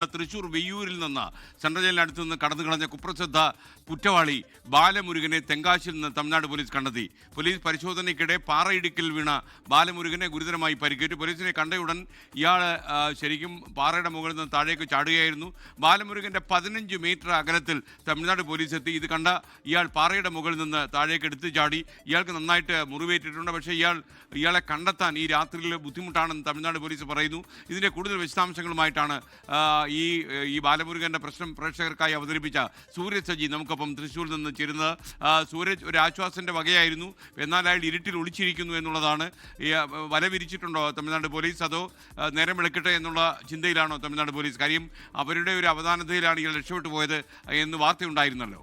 തൃശൂർ വെയ്യൂരിൽ നിന്ന് സെൻട്രൽ ജയിലിനടുത്ത് നിന്ന് കടന്നു കളഞ്ഞ കുപ്രസിദ്ധ കുറ്റവാളി ബാലമുരുകനെ തെങ്കാശിയിൽ നിന്ന് തമിഴ്നാട് പോലീസ് കണ്ടെത്തി. പോലീസ് പരിശോധനയ്ക്കിടെ പാറയിടുക്കിൽ വീണ ബാലമുരുകനെ ഗുരുതരമായി പരിക്കേറ്റു. പോലീസിനെ കണ്ടയുടൻ ഇയാൾ ശരിക്കും പാറയുടെ മുകളിൽ നിന്ന് താഴേക്ക് ചാടുകയായിരുന്നു. ബാലമുരുകന്റെ 15 മീറ്റർ അകലത്തിൽ തമിഴ്നാട് പോലീസ് എത്തി. ഇത് കണ്ട ഇയാൾ പാറയുടെ മുകളിൽ നിന്ന് താഴേക്ക് എടുത്ത് ചാടി. ഇയാൾക്ക് നന്നായിട്ട് മുറിവേറ്റിട്ടുണ്ട്. പക്ഷേ ഇയാളെ കണ്ടെത്താൻ ഈ രാത്രിയിൽ ബുദ്ധിമുട്ടാണെന്ന് തമിഴ്നാട് പോലീസ് പറയുന്നു. ഇതിന്റെ കൂടുതൽ വിശദാംശങ്ങളുമായിട്ടാണ് ഈ ബാലമുരുകന്റെ പ്രശ്നം പ്രേക്ഷകർക്കായി അവതരിപ്പിച്ച സൂരജ് സജി നമുക്കൊപ്പം തൃശ്ശൂരിൽ നിന്ന് ചേരുന്നത്. സൂരജ്, ഒരു ആശ്വാസന്റെ വകയായിരുന്നു, എന്നാൽ അയാൾ ഇരുട്ടിൽ ഒളിച്ചിരിക്കുന്നു എന്നുള്ളതാണ്. വല വിരിച്ചിട്ടുണ്ടോ തമിഴ്നാട് പോലീസ്, അതോ നേരം വെളുക്കട്ടെ എന്നുള്ള ചിന്തയിലാണോ തമിഴ്നാട് പോലീസ്? കാര്യം അവരുടെ ഒരു അവധാനതയിലാണ് ഇയാൾ രക്ഷപ്പെട്ടു പോയത് എന്ന് വാർത്തയുണ്ടായിരുന്നല്ലോ.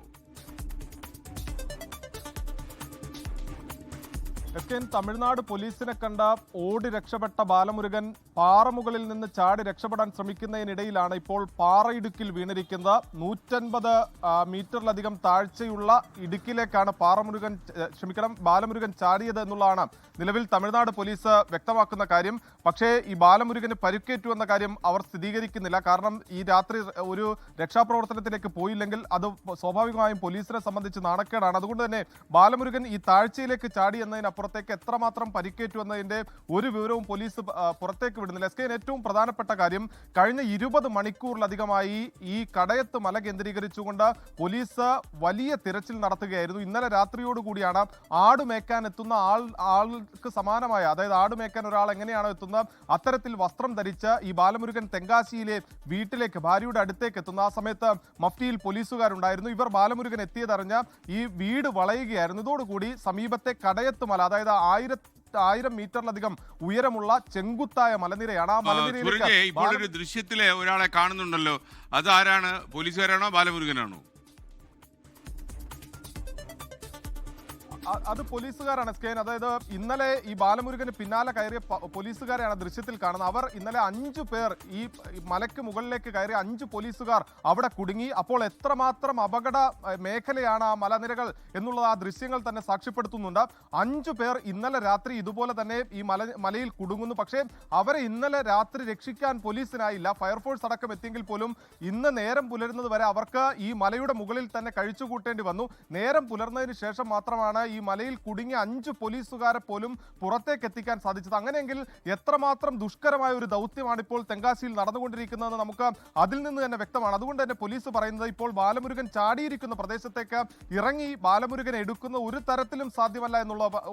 തമിഴ്നാട് പോലീസിനെ കണ്ട ഓടി രക്ഷപ്പെട്ട ബാലമുരുകൻ പാറമുകളിൽ നിന്ന് ചാടി രക്ഷപ്പെടാൻ ശ്രമിക്കുന്നതിനിടയിലാണ് ഇപ്പോൾ പാറയിടുക്കിൽ വീണിരിക്കുന്നത്. 150 മീറ്ററിലധികം താഴ്ചയുള്ള ഇടുക്കിലേക്കാണ് ബാലമുരുകൻ ചാടിയത് എന്നുള്ളതാണ് നിലവിൽ തമിഴ്നാട് പോലീസ് വ്യക്തമാക്കുന്ന കാര്യം. പക്ഷേ ഈ ബാലമുരുകന് പരിക്കേറ്റു എന്ന കാര്യം അവർ സ്ഥിരീകരിക്കുന്നില്ല. കാരണം ഈ രാത്രി ഒരു രക്ഷാപ്രവർത്തനത്തിലേക്ക് പോയില്ലെങ്കിൽ അത് സ്വാഭാവികമായും പോലീസിനെ സംബന്ധിച്ച് നാണക്കേടാണ്. അതുകൊണ്ട് തന്നെ ബാലമുരുകൻ ഈ താഴ്ചയിലേക്ക് ചാടി എന്നതിനപ്പുറത്തേക്ക് എത്രമാത്രം പരിക്കേറ്റു എന്നതിന്റെ ഒരു വിവരവും പോലീസ് പുറത്തേക്ക് വിടുന്നില്ല. ഏറ്റവും പ്രധാനപ്പെട്ട കാര്യം, കഴിഞ്ഞ 20 മണിക്കൂറിലധികമായി ഈ കടയത്ത് മല കേന്ദ്രീകരിച്ചുകൊണ്ട് പോലീസ് വലിയ തിരച്ചിൽ നടത്തുകയായിരുന്നു. ഇന്നലെ രാത്രിയോടുകൂടിയാണ് ആടുമേക്കാൻ എത്തുന്ന ആൾക്ക് സമാനമായ, അതായത് ആടുമേക്കാൻ ഒരാൾ എങ്ങനെയാണോ എത്തുന്നത് അത്തരത്തിൽ വസ്ത്രം ധരിച്ച് ഈ ബാലമുരുകൻ തെങ്കാശിയിലെ വീട്ടിലേക്ക്, ഭാര്യയുടെ അടുത്തേക്ക് എത്തുന്ന ആ സമയത്ത് മഫ്റ്റിയിൽ പോലീസുകാരുണ്ടായിരുന്നു. ഇവർ ബാലമുരുകൻ എത്തിയതറിഞ്ഞ് ഈ വീട് വളയുകയായിരുന്നു. ഇതോടുകൂടി സമീപത്തെ കടയത്ത് മല, അതായത് 1000 മീറ്ററിലധികം ഉയരമുള്ള ചെങ്കുത്തായ മലനിരയാണ്. ആ മലനിരയിലേക്ക് ഇപ്പോൾ ഒരു ദൃശ്യത്തിലെ ഒരാളെ കാണുന്നുണ്ടല്ലോ, അത് ആരാണ്? പോലീസുകാരാണോ ബാലമുരുകനാണോ? അത് പോലീസുകാരാണ് സ്കേൻ. അതായത് ഇന്നലെ ഈ ബാലമുരുകന് പിന്നാലെ കയറിയ പോലീസുകാരെയാണ് ദൃശ്യത്തിൽ കാണുന്നത്. അവർ ഇന്നലെ 5 പേർ ഈ മലയ്ക്ക് മുകളിലേക്ക് കയറിയ 5 പോലീസുകാർ അവിടെ കുടുങ്ങി. അപ്പോൾ എത്രമാത്രം അപകട മേഖലയാണ് ആ മലനിരകൾ എന്നുള്ളത് ആ ദൃശ്യങ്ങൾ തന്നെ സാക്ഷ്യപ്പെടുത്തുന്നുണ്ട്. 5 പേർ ഇന്നലെ രാത്രി ഇതുപോലെ തന്നെ ഈ മലയിൽ കുടുങ്ങുന്നു. പക്ഷേ അവരെ ഇന്നലെ രാത്രി രക്ഷിക്കാൻ പോലീസിനായില്ല. ഫയർഫോഴ്സ് അടക്കം എത്തിയെങ്കിൽ പോലും ഇന്ന് നേരം പുലരുന്നത് വരെ അവർക്ക് ഈ മലയുടെ മുകളിൽ തന്നെ കഴിച്ചുകൂട്ടേണ്ടി വന്നു. നേരം പുലർന്നതിന് ശേഷം മാത്രമാണ് ഈ മലയിൽ കുടുങ്ങിയ 5 പോലീസുകാരെ പോലും പുറത്തേക്ക് എത്തിക്കാൻ സാധിച്ചത്. അങ്ങനെയെങ്കിൽ എത്രമാത്രം ദുഷ്കരമായ ഒരു ദൗത്യമാണ് ഇപ്പോൾ തെങ്കാശിയിൽ നടന്നുകൊണ്ടിരിക്കുന്നതെന്ന് നമുക്ക് അതിൽ നിന്ന് തന്നെ വ്യക്തമാണ്. അതുകൊണ്ട് തന്നെ പോലീസ് പറയുന്നത് ഇപ്പോൾ ബാലമുരുകൻ ചാടിയിരിക്കുന്ന പ്രദേശത്തേക്ക് ഇറങ്ങി ബാലമുരുകനെ എടുക്കുന്ന ഒരു തരത്തിലും സാധ്യമല്ല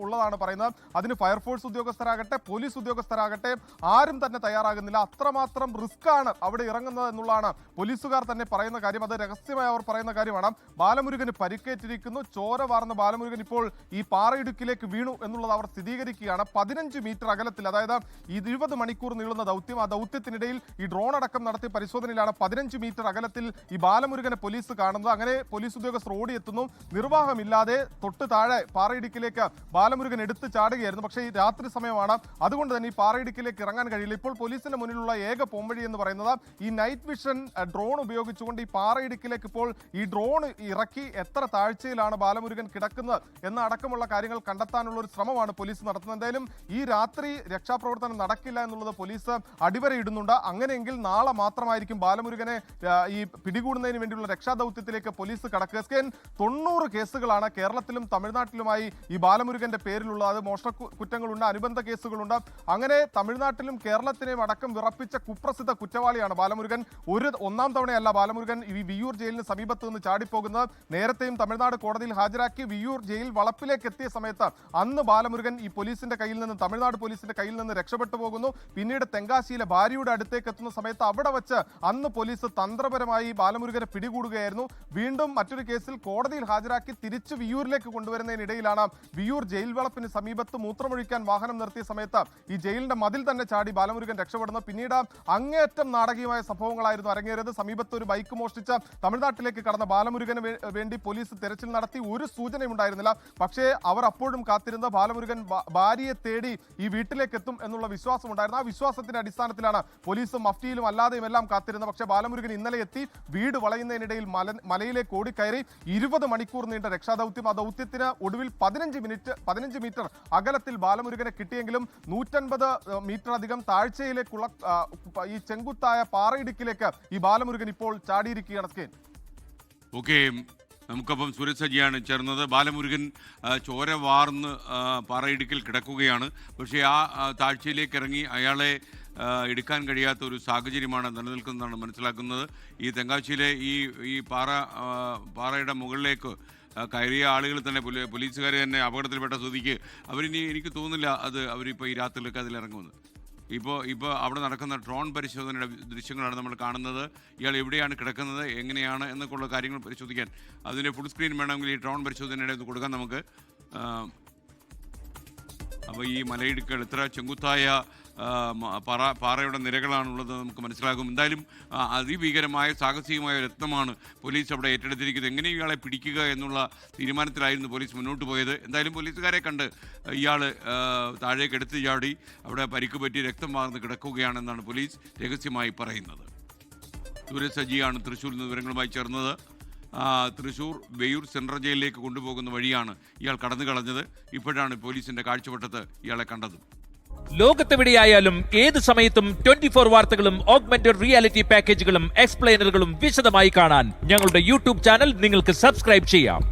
ഉള്ളതാണ് പറയുന്നത്. അതിന് ഫയർഫോഴ്സ് ഉദ്യോഗസ്ഥരാകട്ടെ പോലീസ് ഉദ്യോഗസ്ഥരാകട്ടെ ആരും തന്നെ തയ്യാറാകുന്നില്ല. അത്രമാത്രം റിസ്ക് ആണ് അവിടെ ഇറങ്ങുന്നത് എന്നുള്ളതാണ് പോലീസുകാർ തന്നെ പറയുന്ന കാര്യം. അത് രഹസ്യമായി അവർ പറയുന്ന കാര്യമാണ്. ബാലമുരുകന് പരിക്കേറ്റിരിക്കുന്നു. ചോര വാർന്ന ബാലമുരുകൻ ഇപ്പോൾ ഈ പാറയിടുക്കിലേക്ക് വീണു എന്നുള്ളത് അവർ സ്ഥിരീകരിക്കുകയാണ്. 15 മീറ്റർ അകലത്തിൽ, അതായത് 20 മണിക്കൂർ നീളുന്ന ദൗത്യം, ആ ദൗത്യത്തിനിടയിൽ ഈ ഡ്രോൺ അടക്കം നടത്തിയ പരിശോധനയിലാണ് 15 മീറ്റർ അകലത്തിൽ ഈ ബാലമുരുകനെ പോലീസ് കാണുന്നത്. അങ്ങനെ പോലീസ് ഉദ്യോഗസ്ഥർ ഓടിയെത്തുന്നു. നിർവാഹമില്ലാതെ തൊട്ട് താഴെ പാറയിടുക്കിലേക്ക് ബാലമുരുകൻ എടുത്ത് ചാടുകയായിരുന്നു. പക്ഷേ ഈ രാത്രി സമയമാണ്, അതുകൊണ്ട് തന്നെ ഈ പാറയിടുക്കിലേക്ക് ഇറങ്ങാൻ കഴിയില്ല. ഇപ്പോൾ പോലീസിന്റെ മുന്നിലുള്ള ഏക പോംവഴി എന്ന് പറയുന്നത് ഈ നൈറ്റ് വിഷൻ ഡ്രോൺ ഉപയോഗിച്ചുകൊണ്ട് ഈ പാറയിടുക്കിലേക്ക് ഇപ്പോൾ ഈ ഡ്രോൺ ഇറക്കി എത്ര താഴ്ചയിലാണ് ബാലമുരുകൻ കിടക്കുന്നത് എന്ന അടക്കമുള്ള കാര്യങ്ങൾ കണ്ടെത്താനുള്ള ഒരു ശ്രമമാണ് പോലീസ് നടത്തുന്നത്. എന്തായാലും ഈ രാത്രി രക്ഷാപ്രവർത്തനം നടക്കില്ല എന്നുള്ളത് പോലീസ് അടിവരയിടുന്നുണ്ട്. അങ്ങനെയെങ്കിൽ നാളെ മാത്രമായിരിക്കും ബാലമുരുകനെ ഈ പിടികൂടുന്നതിന് വേണ്ടിയുള്ള രക്ഷാദൗത്യത്തിലേക്ക് പോലീസ് കടക്കുക. 90 കേസുകളാണ് കേരളത്തിലും തമിഴ്നാട്ടിലുമായി ഈ ബാലമുരുകന്റെ പേരിലുള്ള, അത് മോഷണ കുറ്റങ്ങളുണ്ട്, അനുബന്ധ കേസുകളുണ്ട്. അങ്ങനെ തമിഴ്നാട്ടിലും കേരളത്തിനെയും അടക്കം വിറപ്പിച്ച കുപ്രസിദ്ധ കുറ്റവാളിയാണ് ബാലമുരുകൻ. ഒന്നാം തവണയല്ല ബാലമുരുകൻ ഈ വിയ്യൂർ ജയിലിന് സമീപത്ത് നിന്ന് ചാടിപ്പോകുന്നത്. നേരത്തെയും തമിഴ്നാട് കോടതിയിൽ ഹാജരാക്കി വിയ്യൂർ ജയിൽ വളപ്പിലേക്ക് എത്തിയ സമയത്ത് അന്ന് ബാലമുരുകൻ ഈ പോലീസിന്റെ കയ്യിൽ നിന്ന്, തമിഴ്നാട് പോലീസിന്റെ കയ്യിൽ നിന്ന് രക്ഷപ്പെട്ടു പോകുന്നു. പിന്നീട് തെങ്കാശിയിലെ ഭാര്യയുടെ അടുത്തേക്ക് എത്തുന്ന സമയത്ത് അവിടെ വച്ച് അന്ന് പോലീസ് തന്ത്രപരമായി ബാലമുരുകനെ പിടികൂടുകയായിരുന്നു. വീണ്ടും മറ്റൊരു കേസിൽ കോടതിയിൽ ഹാജരാക്കി തിരിച്ച് വിയ്യൂരിലേക്ക് കൊണ്ടുവരുന്നതിനിടയിലാണ് വിയ്യൂർ ജയിൽ വളപ്പിന് സമീപത്ത് മൂത്രമൊഴിക്കാൻ വാഹനം നിർത്തിയ സമയത്ത് ഈ ജയിലിന്റെ മതിൽ തന്നെ ചാടി ബാലമുരുകൻ രക്ഷപ്പെടുന്നത്. പിന്നീട് അങ്ങേയറ്റം നാടകീയമായ സംഭവങ്ങളായിരുന്നു അരങ്ങേറിയത്. സമീപത്ത് ഒരു ബൈക്ക് മോഷ്ടിച്ച് തമിഴ്നാട്ടിലേക്ക് കടന്ന ബാലമുരുകന് വേണ്ടി പോലീസ് തെരച്ചിൽ നടത്തി. ഒരു സൂചനയും ഉണ്ടായിരുന്നില്ല. പക്ഷേ അവർ അപ്പോഴും കാത്തിരുന്ന ബാലമുരുകൻ ഭാര്യയെ തേടി ഈ വീട്ടിലേക്ക് എത്തും എന്നുള്ള വിശ്വാസം ഉണ്ടായിരുന്നു. ആ വിശ്വാസത്തിന്റെ അടിസ്ഥാനത്തിലാണ് പോലീസും മഫ്റ്റിയിലും അല്ലാതെയും എല്ലാം കാത്തിരുന്നത്. പക്ഷേ ബാലമുരുകൻ ഇന്നലെ എത്തി. വീട് വളയുന്നതിനിടയിൽ മലയിലേക്ക് ഓടിക്കയറി 20 മണിക്കൂർ നീണ്ട രക്ഷാദൗത്യം. ആ ദൗത്യത്തിന് ഒടുവിൽ 15 മീറ്റർ അകലത്തിൽ ബാലമുരുകനെ കിട്ടിയെങ്കിലും 150 മീറ്റർ അധികം താഴ്ചയിലേക്കുള്ള ഈ ചെങ്കുത്തായ പാറയിടുക്കിലേക്ക് ഈ ബാലമുരുകൻ ഇപ്പോൾ ചാടിയിരിക്കുകയാണ്. സ്കെയിൻ. ഓക്കെ, നമുക്കപ്പം സുരേഷ് സജിയാണ് ചേർന്നത്. ബാലമുരുകൻ ചോര വാർന്ന് പാറയിടുക്കിൽ കിടക്കുകയാണ്. പക്ഷേ ആ താഴ്ചയിലേക്ക് ഇറങ്ങി അയാളെ എടുക്കാൻ കഴിയാത്ത ഒരു സാഹചര്യമാണ് നിലനിൽക്കുന്നതാണ് മനസ്സിലാക്കുന്നത്. ഈ തെങ്കാശിയിലെ ഈ പാറയുടെ മുകളിലേക്ക് കയറിയ ആളുകൾ തന്നെ പോലീസുകാർ തന്നെ അപകടത്തിൽപ്പെട്ട സ്ഥിതിക്ക് അവരിനി എനിക്ക് തോന്നുന്നില്ല അവരിപ്പോൾ ഈ രാത്രിയിലൊക്കെ അതിലിറങ്ങുമെന്ന്. ഇപ്പോൾ അവിടെ നടക്കുന്ന ഡ്രോൺ പരിശോധനയുടെ ദൃശ്യങ്ങളാണ് നമ്മൾ കാണുന്നത്. ഇയാൾ എവിടെയാണ് കിടക്കുന്നത്, എങ്ങനെയാണ് എന്നൊക്കെയുള്ള കാര്യങ്ങൾ പരിശോധിക്കാൻ അതിൻ്റെ ഫുൾ സ്ക്രീൻ വേണമെങ്കിൽ ഈ ഡ്രോൺ പരിശോധനയുടെ ഇത് കൊടുക്കാം നമുക്ക്. അപ്പോൾ ഈ മലയിടുക്കുകൾ ഇത്ര ചെങ്കുത്തായ പാറയുടെ നിരകളാണുള്ളത് നമുക്ക് മനസ്സിലാകും. എന്തായാലും അതിഭീകരമായ സാഹസികമായ ഒരു യത്നമാണ് പോലീസ് അവിടെ ഏറ്റെടുത്തിരിക്കുന്നത്. എങ്ങനെ ഇയാളെ പിടിക്കുക എന്നുള്ള തീരുമാനത്തിലായിരുന്നു പോലീസ് മുന്നോട്ട് പോയത്. എന്തായാലും പോലീസുകാരെ കണ്ട് ഇയാൾ താഴേക്ക് എടുത്ത് ചാടി അവിടെ പരിക്ക് പറ്റി രക്തം വാർന്ന് കിടക്കുകയാണെന്നാണ് പോലീസ് രഹസ്യമായി പറയുന്നത്. സുരേഷ് സജിയാണ് തൃശ്ശൂരിൽ നിന്ന് വിവരങ്ങളുമായി ചേർന്നത്. തൃശ്ശൂർ വെയ്യൂർ സെൻട്രൽ ജയിലിലേക്ക് കൊണ്ടുപോകുന്ന വഴിയാണ് ഇയാൾ കടന്നു കളഞ്ഞത്. ഇപ്പോഴാണ് പോലീസിന്റെ കാഴ്ചവട്ടത്ത് ഇയാളെ കണ്ടത്. ലോകത്തെവിടെയായാലും ഏത് സമയത്തും 24 വാർത്തകളും ഓഗ്മെന്റഡ് റിയാലിറ്റി പാക്കേജുകളും എക്സ്പ്ലെയിനറുകളും വിശദമായി കാണാൻ ഞങ്ങളുടെ യൂട്യൂബ് ചാനൽ നിങ്ങൾക്ക് സബ്സ്ക്രൈബ് ചെയ്യാം.